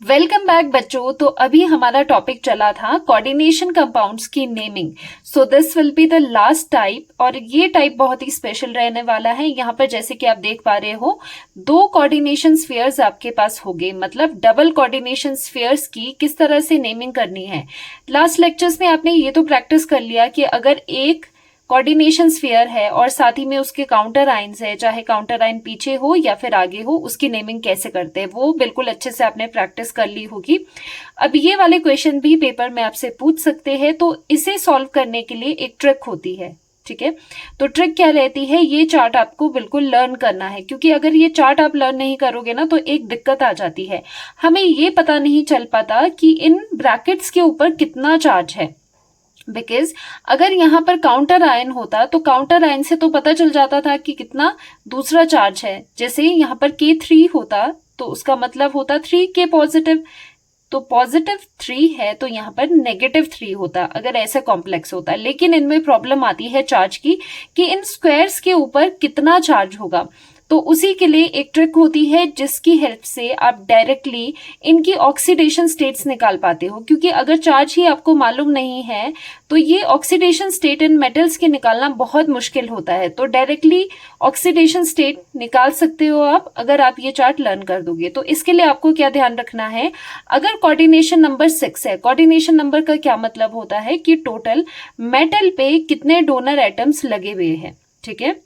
Welcome back बच्चों। तो अभी हमारा टॉपिक चला था कोऑर्डिनेशन कंपाउंड्स की naming. So this will be the last type और ये टाइप बहुत ही स्पेशल रहने वाला है। यहाँ पर जैसे कि आप देख पा रहे हो, दो कोऑर्डिनेशन स्फीयर्स आपके पास होंगे, मतलब डबल कोऑर्डिनेशन स्फीयर्स की किस तरह से नेमिंग करनी है। लास्ट लेक्चर्स में आपने ये तो प्रैक्टिस कर लिया कि अगर एक कोऑर्डिनेशन स्फीयर है और साथ ही में उसके काउंटर आयन्स है, चाहे काउंटर आयन पीछे हो या फिर आगे हो, उसकी नेमिंग कैसे करते हैं वो बिल्कुल अच्छे से आपने प्रैक्टिस कर ली होगी। अब ये वाले क्वेश्चन भी पेपर में आपसे पूछ सकते हैं, तो इसे सॉल्व करने के लिए एक ट्रिक होती है। ठीक है, तो ट्रिक क्या रहती है, ये चार्ट आपको बिल्कुल लर्न करना है, क्योंकि अगर ये चार्ट आप लर्न नहीं करोगे ना तो एक दिक्कत आ जाती है। हमें ये पता नहीं चल पाता कि इन ब्रैकेट्स के ऊपर कितना चार्ज है। बिकॉज अगर यहाँ पर काउंटर आयन होता तो काउंटर आयन से तो पता चल जाता था कि कितना दूसरा चार्ज है। जैसे यहाँ पर K3 होता तो उसका मतलब होता 3K पॉजिटिव, तो पॉजिटिव 3 है तो यहाँ पर -3 होता अगर ऐसा कॉम्प्लेक्स होता। लेकिन इनमें प्रॉब्लम आती है चार्ज की कि इन स्क्वायर्स के ऊपर कितना चार्ज होगा। तो उसी के लिए एक ट्रिक होती है जिसकी हेल्प से आप डायरेक्टली इनकी ऑक्सीडेशन स्टेट्स निकाल पाते हो, क्योंकि अगर चार्ज ही आपको मालूम नहीं है तो ये ऑक्सीडेशन स्टेट इन मेटल्स के निकालना बहुत मुश्किल होता है। तो डायरेक्टली ऑक्सीडेशन स्टेट निकाल सकते हो आप अगर आप ये चार्ट लर्न कर दोगे। तो इसके लिए आपको क्या ध्यान रखना है, अगर कोऑर्डिनेशन नंबर 6 है, कोऑर्डिनेशन नंबर का क्या मतलब होता है कि टोटल मेटल पे कितने डोनर एटम्स लगे हुए हैं। ठीक है,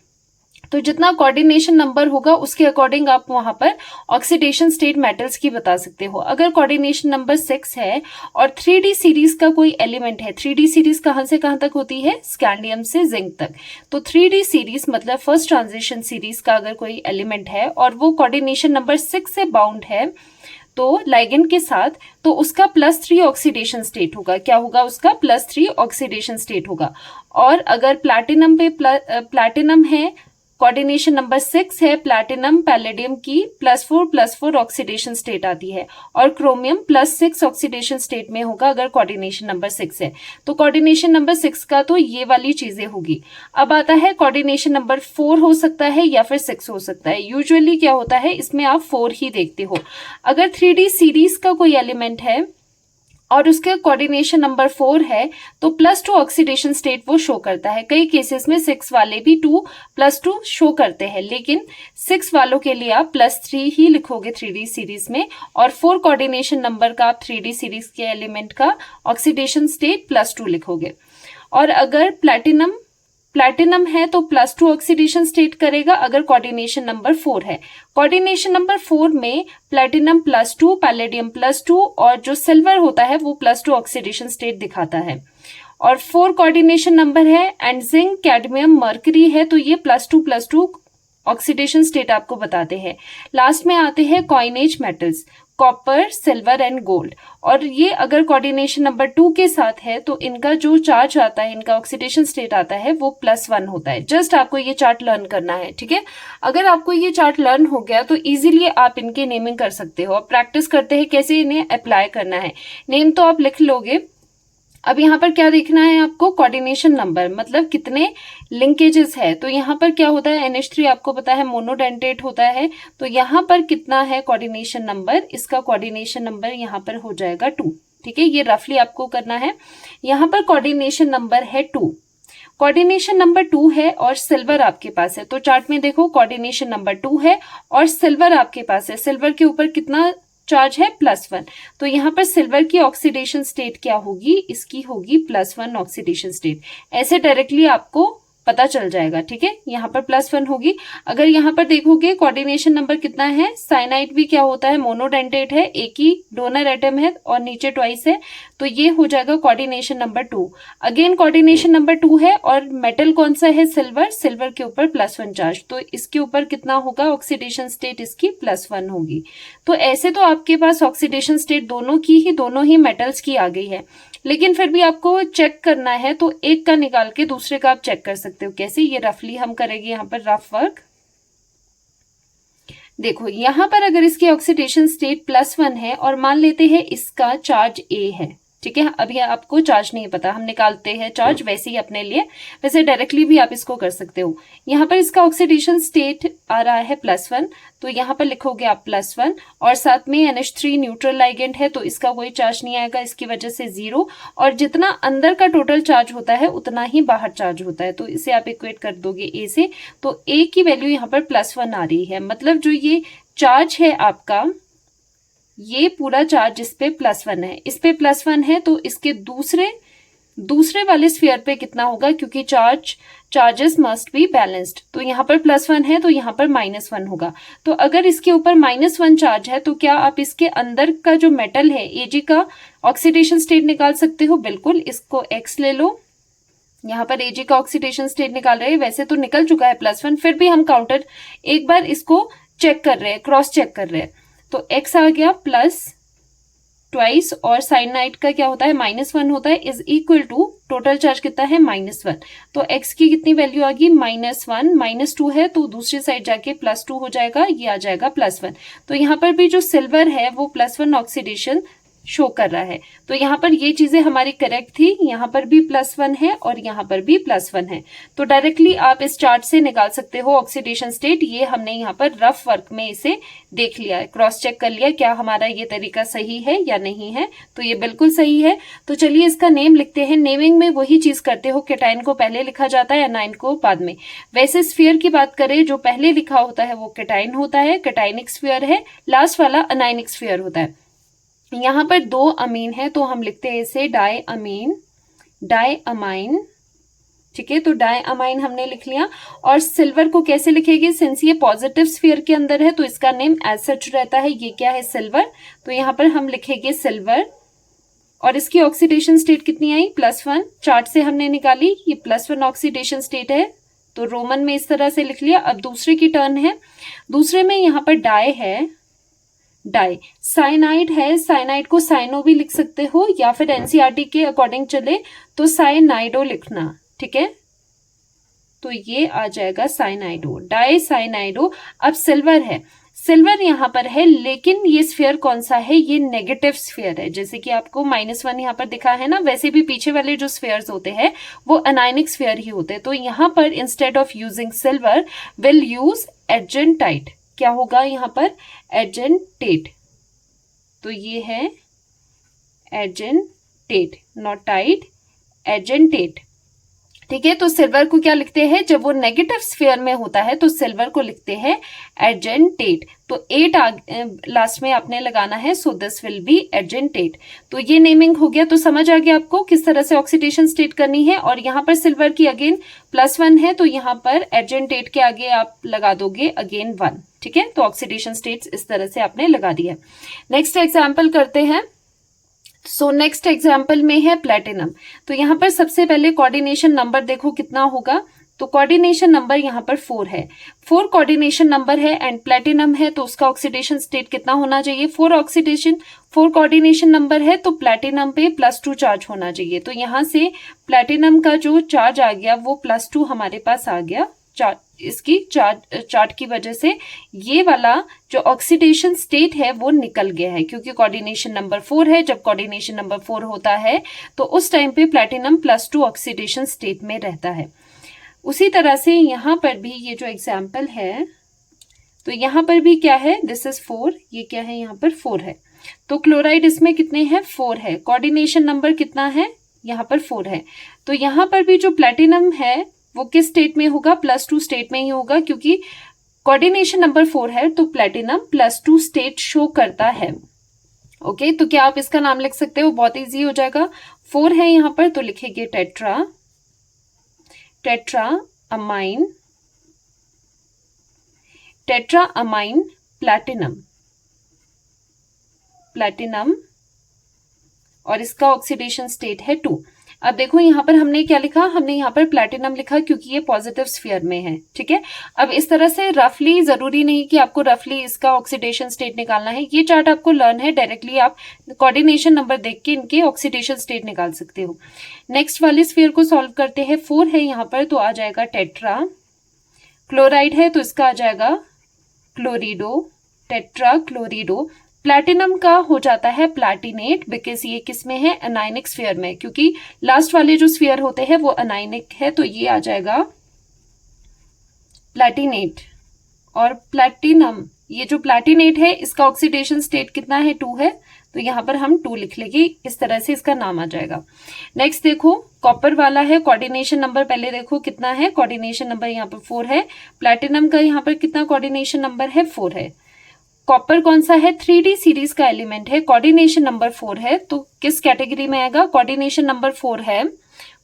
तो जितना कोऑर्डिनेशन नंबर होगा उसके अकॉर्डिंग आप वहां पर ऑक्सीडेशन स्टेट मेटल्स की बता सकते हो। अगर कोऑर्डिनेशन नंबर 6 है और 3D सीरीज का कोई एलिमेंट है, 3D सीरीज कहां से कहां तक होती है, स्कैंडियम से जिंक तक, तो 3D सीरीज मतलब फर्स्ट ट्रांजिशन सीरीज का अगर कोई एलिमेंट है और वो कोऑर्डिनेशन नंबर 6 से बाउंड है तो लाइगेंड के साथ, तो उसका +3 ऑक्सीडेशन स्टेट होगा। क्या होगा उसका, +3 ऑक्सीडेशन स्टेट होगा। और अगर प्लैटिनम पे प्लैटिनम है, कोऑर्डिनेशन नंबर 6 है, प्लैटिनम पैलेडियम की +4 ऑक्सीडेशन स्टेट आती है और क्रोमियम +6 ऑक्सीडेशन स्टेट में होगा अगर कोऑर्डिनेशन नंबर 6 है। तो कोऑर्डिनेशन नंबर 6 का तो ये वाली चीजें होगी। अब आता है कोऑर्डिनेशन नंबर 4 हो सकता है या फिर 6 हो सकता है। यूजुअली क्या होता है इसमें आप 4 ही देखते हो। अगर 3D सीरीज का कोई एलिमेंट है और उसके कोऑर्डिनेशन नंबर 4 है तो +2 ऑक्सीडेशन स्टेट वो शो करता है। कई केसेस में 6 वाले भी 2+2 शो करते हैं, लेकिन 6 वालों के लिए आप +3 ही लिखोगे 3D सीरीज में, और 4 कोऑर्डिनेशन नंबर का आप 3D सीरीज के एलिमेंट का ऑक्सीडेशन स्टेट +2 लिखोगे। और अगर प्लैटिनम है तो +2 ऑक्सीडेशन स्टेट करेगा अगर कोऑर्डिनेशन नंबर 4 है। कोऑर्डिनेशन नंबर 4 में प्लैटिनम +2, पैलेडियम +2 और जो सिल्वर होता है वो +2 ऑक्सीडेशन स्टेट दिखाता है। और 4 कोऑर्डिनेशन नंबर है एंड जिंक, कैडमियम, मर्करी है तो ये +2 ऑक्सीडेशन स्टेट आपको बताते हैं। लास्ट में आते हैं coinage metals, copper, silver and gold, और ये अगर कोऑर्डिनेशन नंबर 2 के साथ है तो इनका जो चार्ज आता है, इनका ऑक्सीडेशन स्टेट आता है वो +1 होता है। जस्ट आपको ये चार्ट लर्न करना है। ठीक है, अगर आपको ये चार्ट लर्न हो गया तो इजीली आप इनके नेमिंग कर सकते हो। अब प्रैक्टिस करते हैं कैसे इन्हें अप्लाई करना है। नेम तो आप लिख लोगे। अब यहाँ पर क्या देखना है आपको, कोऑर्डिनेशन नंबर मतलब कितने लिंकेजेस है। तो यहाँ पर क्या होता है, NH3 आपको पता है मोनोडेंटेट होता है, तो यहाँ पर कितना है कोऑर्डिनेशन नंबर, इसका कोऑर्डिनेशन नंबर यहाँ पर हो जाएगा 2। ठीक है, ये रफली आपको करना है। यहाँ पर कोऑर्डिनेशन नंबर है 2, कोऑर्डिनेशन नंबर 2 है और सिल्वर आपके पास है। तो चार्ट में देखो कोऑर्डिनेशन नंबर 2 है और सिल्वर आपके पास है। सिल्वर के ऊपर कितना चार्ज है, +1, तो यहाँ पर सिल्वर की ऑक्सीडेशन स्टेट क्या होगी, इसकी होगी +1 ऑक्सीडेशन स्टेट। ऐसे डायरेक्टली आपको पता चल जाएगा। ठीक है, यहाँ पर +1 होगी। अगर यहाँ पर देखोगे कोऑर्डिनेशन नंबर कितना है, साइनाइड भी क्या होता है, मोनोडेंटेट है, एक ही डोनर एटम है और नीचे ट्वाइस है, तो ये हो जाएगा coordination number 2। Again coordination number 2 है और मेटल कौन सा है, सिल्वर, सिल्वर के ऊपर +1 चार्ज, तो इसके ऊपर कितना होगा ऑक्सीडेशन स्टेट, इसकी +1 होगी। तो ऐसे तो आपके पास ऑक्सीडेशन स्टेट दोनों ही मेटल्स की आ गई है, लेकिन फिर भी आपको चेक करना है तो एक का निकाल के दूसरे का आप चेक कर सकते हो। कैसे, ये रफली हम करेंगे यहाँ पर रफ वर्क। देखो यहाँ पर अगर इसकी ऑक्सीडेशन स्टेट +1 है और मान लेते हैं इसका चार्ज A है, ठीक है। अभी आपको चार्ज नहीं पता, हम निकालते हैं चार्ज वैसे ही अपने लिए, वैसे डायरेक्टली भी आप इसको कर सकते हो। यहाँ पर इसका ऑक्सीडेशन स्टेट आ रहा है +1, तो यहाँ पर लिखोगे आप +1 और साथ में NH3 न्यूट्रल लाइगेंड है तो इसका कोई चार्ज नहीं आएगा, इसकी वजह से 0। और जितना अंदर का टोटल चार्ज होता है उतना ही बाहर चार्ज होता है, तो इसे आप इक्वेट कर दोगे A से, तो A की वैल्यू यहाँ पर +1 आ रही है। मतलब जो ये चार्ज है आपका, ये पूरा चार्ज इस पे +1 है, इस पे +1 है, तो इसके दूसरे वाले स्फीयर पे कितना होगा, क्योंकि चार्जेस मस्ट बी बैलेंस्ड, तो यहाँ पर +1 है तो यहाँ पर -1 होगा। तो अगर इसके ऊपर -1 चार्ज है तो क्या आप इसके अंदर का जो मेटल है Ag का ऑक्सीडेशन स्टेट निकाल सकते हो? बिल्कुल, इसको X ले लो, यहाँ पर Ag का ऑक्सीडेशन स्टेट निकाल रहे हैं, वैसे तो निकल चुका है +1, फिर भी हम काउंटर एक बार इसको चेक कर रहे हैं, क्रॉस चेक कर रहे हैं, तो X आ गया +2 और साइनाइड का क्या होता है -1 होता है, is equal to total charge कितना है -1, तो X की कितनी वैल्यू आ गई -1, -2 है तो दूसरी साइड जाके +2 हो जाएगा, ये आ जाएगा +1। तो यहाँ पर भी जो सिल्वर है वो +1 ऑक्सीडेशन शो कर रहा है, तो यहाँ पर ये चीजें हमारी करेक्ट थी, यहाँ पर भी +1 है और यहाँ पर भी +1 है, तो डायरेक्टली आप इस चार्ट से निकाल सकते हो ऑक्सीडेशन स्टेट। ये हमने यहाँ पर रफ वर्क में इसे देख लिया, क्रॉस चेक कर लिया क्या हमारा ये तरीका सही है या नहीं है, तो ये बिल्कुल सही है। तो चलिए इसका नेम लिखते हैं। नेमिंग में वही चीज करते हो, कैटायन को पहले लिखा जाता है, एनायन को बाद में। वैसे स्फीयर की बात करें, जो पहले लिखा होता है वो कैटायन होता है, कैटायनिक स्फीयर है, लास्ट वाला अनायनिक स्फीयर होता है। यहाँ पर 2 अमीन है तो हम लिखते हैं इसे डायअमीन, डायअमाइन, ठीक है, तो डायअमाइन हमने लिख लिया। और सिल्वर को कैसे लिखेंगे, सिंस ये पॉजिटिव स्फीयर के अंदर है तो इसका नेम एज सच रहता है, ये क्या है सिल्वर, तो यहाँ पर हम लिखेंगे सिल्वर। और इसकी ऑक्सीडेशन स्टेट कितनी आई +1, चार्ट से हमने निकाली, ये +1 ऑक्सीडेशन स्टेट है, तो रोमन में इस तरह से लिख लिया। अब दूसरे की टर्न है, दूसरे में यहाँ पर डाई है, डाई साइनाइड है, साइनाइड को साइनो भी लिख सकते हो या फिर एनसीईआरटी के अकॉर्डिंग चले तो साइनाइडो लिखना, ठीक है, तो ये आ जाएगा साइनाइडो, डाई साइनाइडो। अब सिल्वर है, सिल्वर यहाँ पर है, लेकिन ये स्फीयर कौन सा है, ये नेगेटिव स्फीयर है, जैसे कि आपको -1 यहाँ पर दिखा है ना, वैसे भी पीछे वाले जो स्फीयर्स होते हैं वो अनायनिक स्फीयर ही होते हैं। तो यहाँ पर instead of using silver will use argentite, क्या होगा यहाँ पर एजेंटेट, तो ये है एजेंटेट, नॉट टाइट, एजेंटेट, ठीक है। तो सिल्वर को क्या लिखते हैं, जब वो नेगेटिव स्फीयर में होता है तो सिल्वर को लिखते हैं एजेंटेट, तो 8 लास्ट में आपने लगाना है, सो दिस विल बी एजेंटेट। तो ये नेमिंग हो गया, तो समझ आ गया आपको किस तरह से ऑक्सीडेशन स्टेट करनी है। और यहाँ पर सिल्वर की अगेन +1 है तो यहाँ पर एजेंटेट के आगे आप लगा दोगे अगेन 1, ठीक है, तो ऑक्सीडेशन स्टेट्स इस तरह से आपने लगा दिया। नेक्स्ट एग्जाम्पल करते हैं। सो नेक्स्ट एग्जाम्पल में है प्लेटिनम, तो यहाँ पर सबसे पहले कोऑर्डिनेशन नंबर देखो कितना होगा, तो कोऑर्डिनेशन नंबर यहाँ पर 4 है, 4 कोऑर्डिनेशन नंबर है एंड प्लेटिनम है तो उसका ऑक्सीडेशन स्टेट कितना होना चाहिए, 4 कोऑर्डिनेशन नंबर है तो प्लेटिनम पे +2 चार्ज होना चाहिए। तो यहाँ से प्लेटिनम का जो चार्ज आ गया वो +2 हमारे पास आ गया, इसकी चार्ट की वजह से ये वाला जो ऑक्सीडेशन स्टेट है वो निकल गया है, क्योंकि कोऑर्डिनेशन नंबर 4 है। जब कोऑर्डिनेशन नंबर 4 होता है तो उस टाइम पे प्लेटिनम +2 ऑक्सीडेशन स्टेट में रहता है। उसी तरह से यहाँ पर भी ये जो एग्जाम्पल है, तो यहाँ पर भी क्या है, दिस इज 4, ये क्या है यहाँ पर 4 है, तो क्लोराइड इसमें कितने हैं 4 है, कोऑर्डिनेशन नंबर कितना है यहाँ पर 4 है। तो यहाँ पर भी जो प्लेटिनम है वो किस स्टेट में होगा, +2 स्टेट में ही होगा, क्योंकि कोऑर्डिनेशन नंबर 4 है तो प्लेटिनम +2 स्टेट शो करता है। ओके, तो क्या आप इसका नाम लिख सकते हो, बहुत इजी हो जाएगा। 4 है यहाँ पर तो लिखेंगे टेट्राअमाइन प्लेटिनम और इसका ऑक्सीडेशन स्टेट है 2। अब देखो यहाँ पर हमने क्या लिखा, हमने यहाँ पर प्लेटिनम लिखा क्योंकि ये पॉजिटिव स्फीयर में है, ठीक है। अब इस तरह से रफली, जरूरी नहीं कि आपको रफली इसका ऑक्सीडेशन स्टेट निकालना है, ये चार्ट आपको लर्न है, डायरेक्टली आप कोऑर्डिनेशन नंबर देख के इनके ऑक्सीडेशन स्टेट निकाल सकते हो। नेक्स्ट वाले स्फीयर को सॉल्व करते हैं, 4 है यहाँ पर तो आ जाएगा टेट्रा, क्लोराइड है तो इसका आ जाएगा क्लोरिडो, टेट्रा क्लोरिडो, प्लैटिनम का हो जाता है प्लैटिनेट, बिकॉज ये किस में है, अनायनिक स्फीयर में, क्योंकि लास्ट वाले जो स्फीयर होते हैं वो अनायनिक है, तो ये आ जाएगा प्लैटिनेट। और प्लैटिनम, ये जो प्लैटिनेट है इसका ऑक्सीडेशन स्टेट कितना है, 2 है, तो यहाँ पर हम 2 लिख लेंगे, इस तरह से इसका नाम आ जाएगा। नेक्स्ट देखो कॉपर वाला है, कोऑर्डिनेशन नंबर पहले देखो कितना है, कोऑर्डिनेशन नंबर यहाँ पर 4 है। प्लैटिनम का यहाँ पर कितना कोऑर्डिनेशन नंबर है, 4 है। कॉपर कौन सा है, 3D सीरीज का एलिमेंट है, कोऑर्डिनेशन नंबर 4 है, तो किस कैटेगरी में आएगा, कोऑर्डिनेशन नंबर 4 है,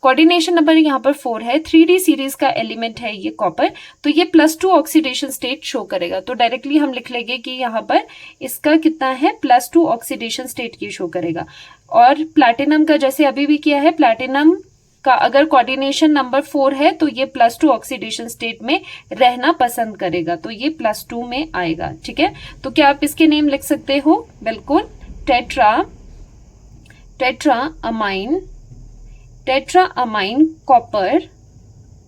कोऑर्डिनेशन नंबर यहाँ पर 4 है, 3D सीरीज का एलिमेंट है ये कॉपर, तो ये +2 ऑक्सीडेशन स्टेट शो करेगा, तो डायरेक्टली हम लिख लेंगे कि यहाँ पर इसका कितना है, +2 ऑक्सीडेशन स्टेट ये शो करेगा। और प्लैटिनम का जैसे अभी भी किया है, प्लैटिनम का अगर कोऑर्डिनेशन नंबर 4 है तो ये +2 ऑक्सीडेशन स्टेट में रहना पसंद करेगा, तो ये +2 में आएगा, ठीक है। तो क्या आप इसके नेम लिख सकते हो, बिल्कुल, tetra amine copper,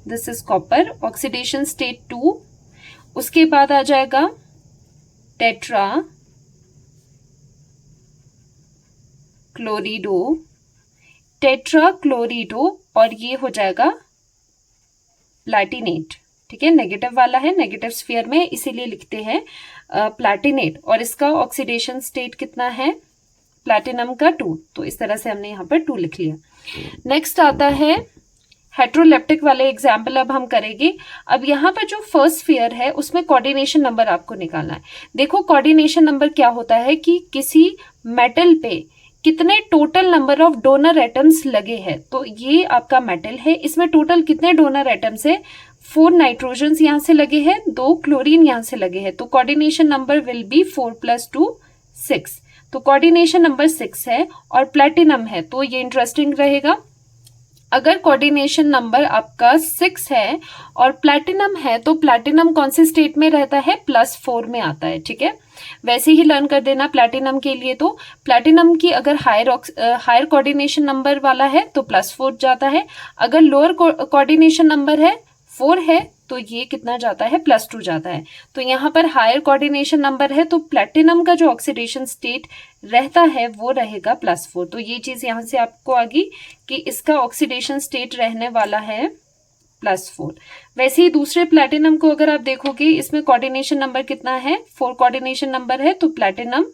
this is copper, oxidation state 2। उसके बाद आ जाएगा टेट्रा क्लोरिडो, और ये हो जाएगा प्लैटिनेट, ठीक है, नेगेटिव वाला है, नेगेटिव स्फीयर में, इसीलिए लिखते हैं प्लैटिनेट। और इसका ऑक्सीडेशन स्टेट कितना है, प्लैटिनम का 2, तो इस तरह से हमने यहाँ पर 2 लिख लिया। नेक्स्ट आता है हेट्रोलेप्टिक वाले एग्जाम्पल अब हम करेंगे। अब यहाँ पर जो फर्स्ट स्फीयर है उसमें कोऑर्डिनेशन नंबर आपको निकालना है। देखो कोऑर्डिनेशन नंबर क्या होता है कि किसी मेटल पे कितने total number of donor atoms लगे हैं, तो ये आपका मेटल है, इसमें टोटल कितने डोनर एटम्स है, 4 नाइट्रोजन यहाँ से लगे हैं, 2 क्लोरीन यहाँ से लगे हैं, तो कोऑर्डिनेशन नंबर विल बी 4 + 2 6, तो कोऑर्डिनेशन नंबर 6 है। और प्लैटिनम है, तो ये इंटरेस्टिंग रहेगा, अगर कोऑर्डिनेशन नंबर आपका 6 है और प्लैटिनम है तो प्लैटिनम कौन से स्टेट में रहता है, +4 में आता है, ठीक है। वैसे ही लर्न कर देना प्लैटिनम के लिए, तो प्लैटिनम की अगर हायर कोऑर्डिनेशन नंबर वाला है तो +4 जाता है, अगर लोअर कोऑर्डिनेशन नंबर है 4 है तो ये कितना जाता है, +2 जाता है। तो यहाँ पर हायर कोऑर्डिनेशन नंबर है तो प्लैटिनम का जो ऑक्सीडेशन स्टेट रहता है वो रहेगा +4, तो ये चीज यहाँ से आपको आ गई कि इसका ऑक्सीडेशन स्टेट रहने वाला है +4। वैसे ही दूसरे प्लैटिनम को अगर आप देखोगे, इसमें कोऑर्डिनेशन नंबर कितना है, 4 कोऑर्डिनेशन नंबर है, तो प्लैटिनम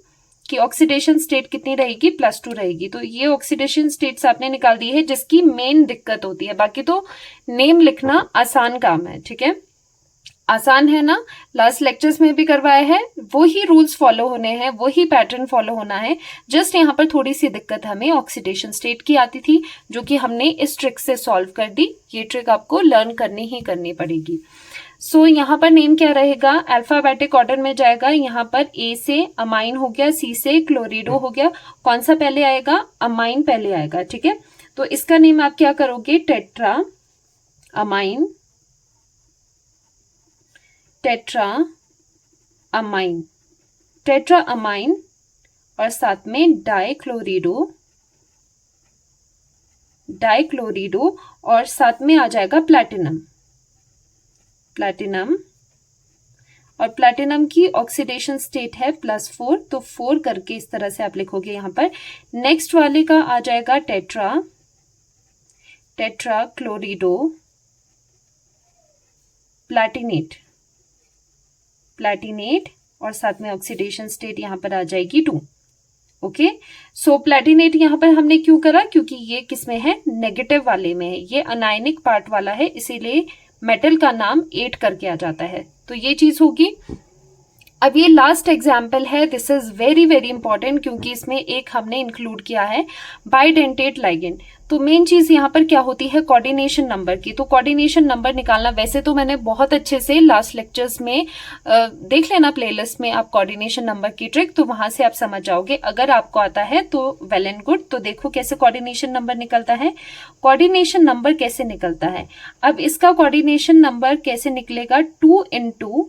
की ऑक्सीडेशन स्टेट कितनी रहेगी, +2 रहेगी। तो ये ऑक्सीडेशन स्टेट्स आपने निकाल दी है, जिसकी मेन दिक्कत होती है, बाकी तो नेम लिखना आसान काम है, ठीक है, आसान है ना, लास्ट लेक्चर्स में भी करवाया है, वही रूल्स फॉलो होने हैं, वही पैटर्न फॉलो होना है, जस्ट यहाँ पर थोड़ी सी दिक्कत हमें ऑक्सीडेशन स्टेट की आती थी, जो कि हमने इस ट्रिक से सॉल्व कर दी। ये ट्रिक आपको लर्न करनी ही करनी पड़ेगी। सो यहाँ पर नेम क्या रहेगा, अल्फाबेटिक ऑर्डर में जाएगा, यहाँ पर ए से अमाइन हो गया, सी से क्लोरिडो हो गया, कौन सा पहले आएगा, अमाइन पहले आएगा, ठीक है। तो इसका नेम आप क्या करोगे, टेट्रा अमाइन और साथ में डाइक्लोरिडो और साथ में आ जाएगा प्लैटिनम, और प्लैटिनम की ऑक्सीडेशन स्टेट है +4, तो 4 करके इस तरह से आप लिखोगे यहाँ पर। नेक्स्ट वाले का आ जाएगा टेट्रा क्लोरिडो प्लैटिनेट और साथ में ऑक्सीडेशन स्टेट यहाँ पर आ जाएगी 2। ओके, सो प्लैटिनेट यहाँ पर हमने क्यों करा, क्योंकि ये किसमें है, नेगेटिव वाले में है, ये अनायनिक पार्ट वाला है, इसीलिए मेटल का नाम 8 करके आ जाता है, तो ये चीज होगी। अब ये लास्ट एग्जाम्पल है, this is very very important, क्योंकि इसमें एक हमने इंक्लूड किया है बाइडेंटेट लाइगेंड। तो मेन चीज यहाँ पर क्या होती है, कोऑर्डिनेशन नंबर की। तो कोऑर्डिनेशन नंबर निकालना, वैसे तो मैंने बहुत अच्छे से लास्ट लेक्चर्स में देख लेना प्लेलिस्ट में आप कोऑर्डिनेशन नंबर की ट्रिक, तो वहां से आप समझ जाओगे। अगर आपको आता है तो वेल एंड गुड। तो देखो कैसे कोऑर्डिनेशन नंबर निकलता है। कोऑर्डिनेशन नंबर कैसे निकलता है, अब इसका कोऑर्डिनेशन नंबर कैसे निकलेगा, 2 ×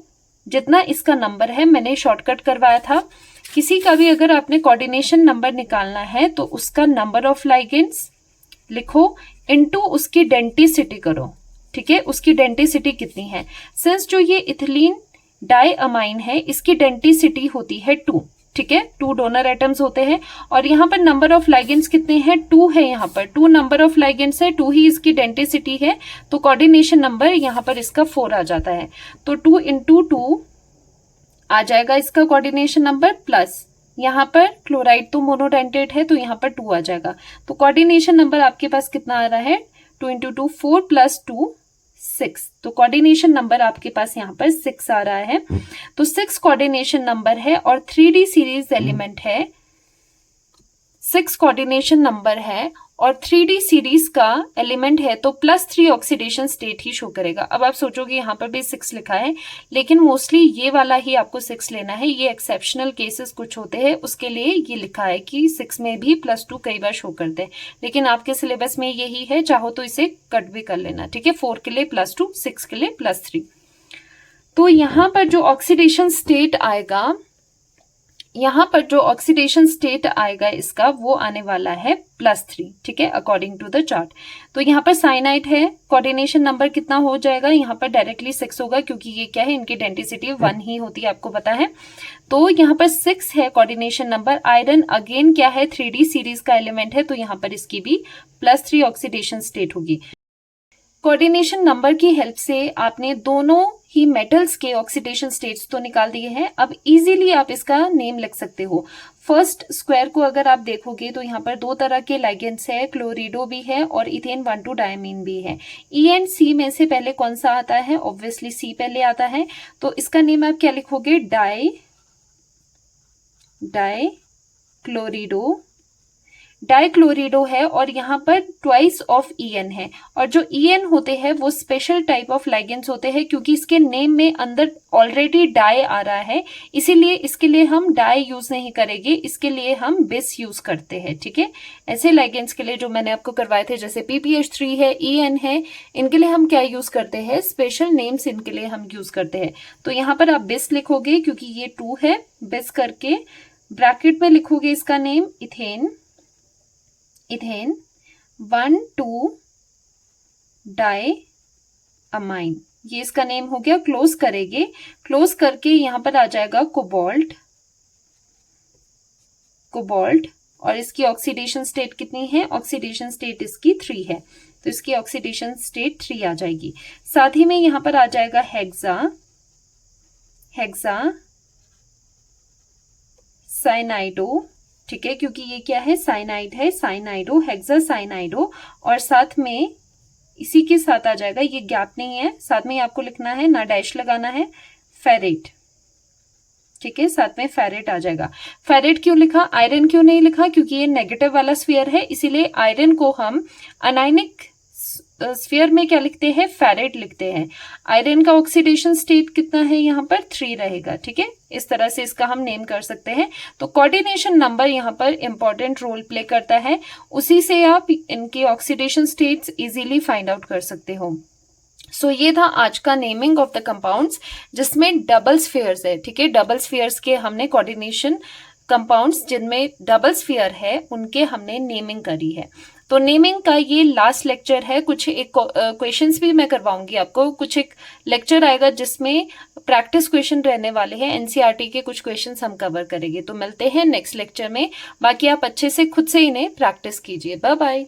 जितना इसका नंबर है, मैंने शॉर्टकट करवाया था। किसी का भी अगर आपने कोऑर्डिनेशन नंबर निकालना है तो उसका नंबर ऑफ लाइगेंड्स लिखो इनटू उसकी डेंटिसिटी करो, ठीक है, उसकी डेंटिसिटी कितनी है। सिंस जो ये इथिलीन डाइअमाइन है, इसकी डेंटिसिटी होती है 2, ठीक है, 2 डोनर एटम्स होते हैं। और यहाँ पर नंबर ऑफ लाइगेंड्स कितने हैं, 2 है। यहाँ पर 2 नंबर ऑफ लाइगेंड्स है, 2 ही इसकी डेंसिटी है, तो कोऑर्डिनेशन नंबर यहाँ पर इसका 4 आ जाता है। तो 2 × 2 आ जाएगा इसका कोऑर्डिनेशन नंबर, प्लस यहाँ पर क्लोराइड तो मोनोडेंटेट है तो यहाँ पर 2 आ जाएगा। तो कोऑर्डिनेशन नंबर आपके पास कितना आ रहा है, 2 × 2 4 + 2 6। तो कोऑर्डिनेशन नंबर आपके पास यहाँ पर 6 आ रहा है। तो 6 कोऑर्डिनेशन नंबर है और 3D सीरीज एलिमेंट है, 6 कोऑर्डिनेशन नंबर है और 3D सीरीज का एलिमेंट है, तो +3 ऑक्सीडेशन स्टेट ही शो करेगा। अब आप सोचोगे यहाँ पर भी 6 लिखा है, लेकिन मोस्टली ये वाला ही आपको 6 लेना है। ये एक्सेप्शनल केसेस कुछ होते हैं उसके लिए ये लिखा है कि 6 में भी +2 कई बार शो करते हैं, लेकिन आपके सिलेबस में यही है, चाहो तो इसे कट भी कर लेना, ठीक है। 4 के लिए +2, 6 के लिए +3। तो यहाँ पर जो ऑक्सीडेशन स्टेट आएगा, यहाँ पर जो ऑक्सीडेशन स्टेट आएगा इसका, वो आने वाला है +3, ठीक है, अकॉर्डिंग टू द चार्ट। तो यहाँ पर साइनाइड है, कोऑर्डिनेशन नंबर कितना हो जाएगा, यहाँ पर डायरेक्टली 6 होगा, क्योंकि ये क्या है, इनकी डेंसिटी 1 ही होती है, आपको पता है। तो यहाँ पर 6 है कोऑर्डिनेशन नंबर। आयरन अगेन क्या है, 3D सीरीज का एलिमेंट है, तो यहाँ पर इसकी भी +3 ऑक्सीडेशन स्टेट होगी। कोऑर्डिनेशन नंबर की हेल्प से आपने दोनों ही मेटल्स के ऑक्सीडेशन स्टेट्स तो निकाल दिए हैं। अब इजीली आप इसका नेम लिख सकते हो। फर्स्ट स्क्वायर को अगर आप देखोगे तो यहाँ पर 2 तरह के लाइगेंड्स है, क्लोरिडो भी है और इथेन 1,2 डायमीन भी है। ई एंड सी में से पहले कौन सा आता है, ऑब्वियसली सी पहले आता है, तो इसका नेम आप क्या लिखोगे, डाइक्लोरिडो है। और यहाँ पर ट्वाइस ऑफ EN है, और जो EN होते हैं वो स्पेशल टाइप ऑफ लाइगेंड्स होते हैं, क्योंकि इसके नेम में अंदर ऑलरेडी डाई आ रहा है, इसीलिए इसके लिए हम डाई यूज नहीं करेंगे, इसके लिए हम बिस यूज करते हैं, ठीक है। ऐसे लाइगेंड्स के लिए जो मैंने आपको करवाए थे, जैसे PPH3 है, EN है, इनके लिए हम क्या यूज करते हैं, स्पेशल नेम्स इनके लिए हम यूज करते हैं। तो यहाँ पर आप बिस लिखोगे, क्योंकि ये 2 है, बिस करके ब्रैकेट में लिखोगे इसका नेम इथेन 1,2 डाइअमाइन, ये इसका नेम हो गया। क्लोज करेंगे, क्लोज करके यहाँ पर आ जाएगा कोबाल्ट, और इसकी ऑक्सीडेशन स्टेट कितनी है, ऑक्सीडेशन स्टेट इसकी 3 है, तो इसकी ऑक्सीडेशन स्टेट 3 आ जाएगी। साथ ही में यहाँ पर आ जाएगा हेक्सा साइनाइडो, ठीक है, क्योंकि ये क्या है, साइनाइड है, साइनाइडो, हेक्सासाइनाइडो। और साथ में इसी के साथ आ जाएगा, ये गैप नहीं है, साथ में आपको लिखना है, ना डैश लगाना है, फेरेट, ठीक है, साथ में फेरेट आ जाएगा। फेरेट क्यों लिखा, आयरन क्यों नहीं लिखा, क्योंकि ये नेगेटिव वाला स्फीयर है, इसीलिए आयरन को हम अनायनिक स्फीयर में क्या लिखते हैं, फेरेट लिखते हैं। आयरन का ऑक्सीडेशन स्टेट कितना है, यहाँ पर 3 रहेगा, ठीक है। इस तरह से इसका हम नेम कर सकते हैं। तो कोऑर्डिनेशन नंबर यहाँ पर इंपॉर्टेंट रोल प्ले करता है, उसी से आप इनके oxidation states easily find out कर सकते हो। सो ये था आज का नेमिंग ऑफ द कंपाउंड्स, जिसमें डबल स्फीयर्स है, ठीक है। डबल स्फीयर्स के हमने कोऑर्डिनेशन कंपाउंड्स जिनमें डबल स्फीयर है उनके हमने नेमिंग करी है। तो नेमिंग का ये लास्ट लेक्चर है। कुछ एक क्वेश्चंस भी मैं करवाऊंगी आपको, कुछ एक लेक्चर आएगा जिसमें प्रैक्टिस क्वेश्चन रहने वाले हैं, एनसीईआरटी के कुछ क्वेश्चंस हम कवर करेंगे। तो मिलते हैं नेक्स्ट लेक्चर में, बाकी आप अच्छे से खुद से इन्हें प्रैक्टिस कीजिए। Bye bye.